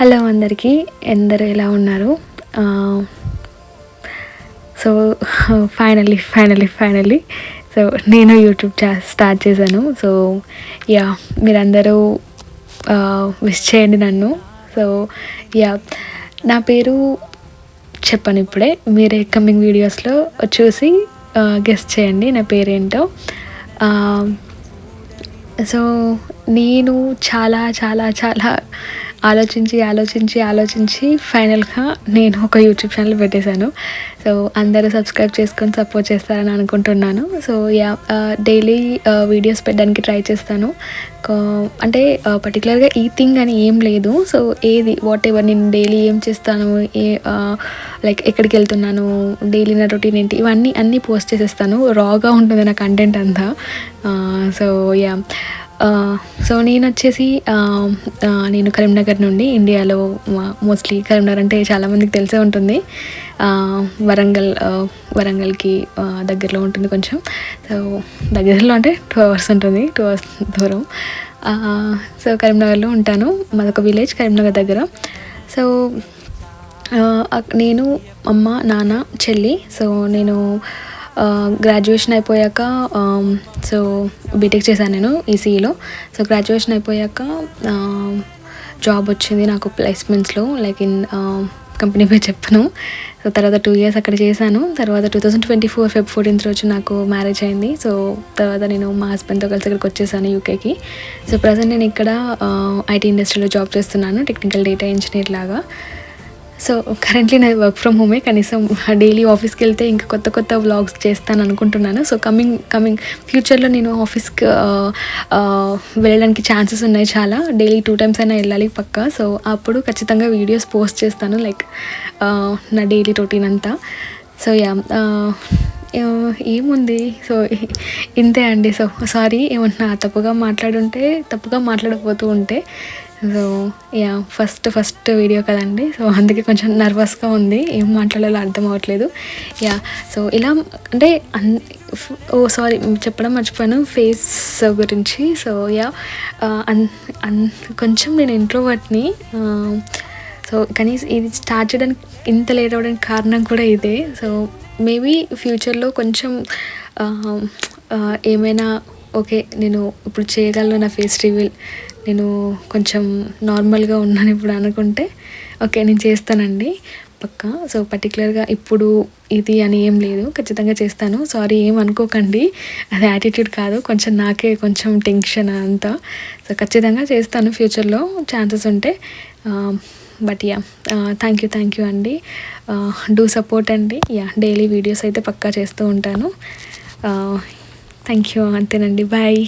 Hello అందరికీ, ఎందరూ ఎలా ఉన్నారు? సో ఫైనల్లీ సో నేను యూట్యూబ్ స్టార్ట్ చేశాను. సో యా, మీరందరూ విష్ చేయండి నన్ను. సో యా, నా పేరు చెప్పను ఇప్పుడే, మీరే కమింగ్ వీడియోస్లో చూసి గెస్ చేయండి నా పేరేంటో. సో నేను చాలా చాలా చాలా ఆలోచించి ఫైనల్గా నేను ఒక యూట్యూబ్ ఛానల్ పెట్టేశాను. సో అందరూ సబ్స్క్రైబ్ చేసుకొని సపోర్ట్ చేస్తారని అనుకుంటున్నాను. సో యా, డైలీ వీడియోస్ పెట్టడానికి ట్రై చేస్తాను. అంటే పర్టికులర్గా ఈ థింగ్ అని ఏం లేదు. సో ఏది వాట్ ఎవర్, నేను డైలీ ఏం చేస్తాను, లైక్ ఎక్కడికి వెళ్తున్నాను, డైలీ నా రొటీన్ ఏంటి, ఇవన్నీ అన్నీ పోస్ట్ చేసేస్తాను. రాగా ఉంటుంది నా కంటెంట్ అంతా. సో యా, సో నేను వచ్చేసి నేను కరీంనగర్ నుండి, ఇండియాలో మోస్ట్లీ కరీంనగర్ అంటే చాలామందికి తెలిసే ఉంటుంది. వరంగల్కి దగ్గరలో ఉంటుంది కొంచెం. సో దగ్గరలో అంటే 2 hours ఉంటుంది, 2 hours దూరం. సో కరీంనగర్లో ఉంటాను, మాదొక విలేజ్ కరీంనగర్ దగ్గర. సో నేను, అమ్మ, నాన్న, చెల్లి. సో నేను గ్రాడ్యుయేషన్ అయిపోయాక సో బీటెక్ చేశాను నేను ఈసీఈలో. సో గ్రాడ్యుయేషన్ అయిపోయాక జాబ్ వచ్చింది నాకు ప్లేస్మెంట్స్లో, లైక్ ఇన్ కంపెనీ పేరు చెప్పను. సో తర్వాత 2 years అక్కడ చేశాను. తర్వాత 2024 Feb 14th రోజు నాకు మ్యారేజ్ అయింది. సో తర్వాత నేను మా హస్బెండ్తో కలిసి ఇక్కడికి వచ్చేసాను యూకేకి. సో ప్రజెంట్ నేను ఇక్కడ ఐటీ ఇండస్ట్రీలో జాబ్ చేస్తున్నాను, టెక్నికల్ డేటా ఇంజనీర్ లాగా. సో కరెంట్లీ నాది వర్క్ ఫ్రమ్ హోమే. కనీసం డైలీ ఆఫీస్కి వెళ్తే ఇంకా కొత్త వ్లాగ్స్ చేస్తాను అనుకుంటున్నాను. సో కమింగ్ ఫ్యూచర్లో నేను ఆఫీస్కి వెళ్ళడానికి ఛాన్సెస్ ఉన్నాయి చాలా. డైలీ 2 times అయినా వెళ్ళాలి పక్కా. సో అప్పుడు ఖచ్చితంగా వీడియోస్ పోస్ట్ చేస్తాను, లైక్ నా డైలీ రొటీన్ అంతా. సో యా, ఏముంది, సో ఇంతే అండి. సో సారీ ఏమన్నా తప్పుగా మాట్లాడకపోతూ ఉంటే. సో యా, ఫస్ట్ వీడియో కదండి, సో అందుకే కొంచెం నర్వస్గా ఉంది, ఏం మాట్లాడాలో అర్థం అవ్వట్లేదు. యా, సో ఇలా అంటే సారీ చెప్పడం మర్చిపోయాను ఫేస్ గురించి. సో యా, కొంచెం నేను ఇంట్రోవర్ట్ని. సో కానీ ఇది స్టార్ట్ చేయడానికి ఇంత లేట్ అవ్వడానికి కారణం కూడా ఇదే. సో మేబీ ఫ్యూచర్లో కొంచెం ఏమైనా ఓకే, నేను ఇప్పుడు చేయగలను నా ఫేస్ రివీల్, నేను కొంచెం నార్మల్గా ఉన్నాను ఇప్పుడు అనుకుంటే ఓకే నేను చేస్తానండి పక్కా. సో పర్టికులర్గా ఇప్పుడు ఇది అని ఏం లేదు, ఖచ్చితంగా చేస్తాను. సారీ ఏం అనుకోకండి, అది యాటిట్యూడ్ కాదు, కొంచెం నాకే కొంచెం టెన్షన్ అంతా. సో ఖచ్చితంగా చేస్తాను ఫ్యూచర్లో ఛాన్సెస్ ఉంటే. బట్ యా, థ్యాంక్ యూ అండి. డూ సపోర్ట్ అండి. యా, డైలీ వీడియోస్ అయితే పక్కా చేస్తూ ఉంటాను. థ్యాంక్ యూ, అంతేనండి, బాయ్.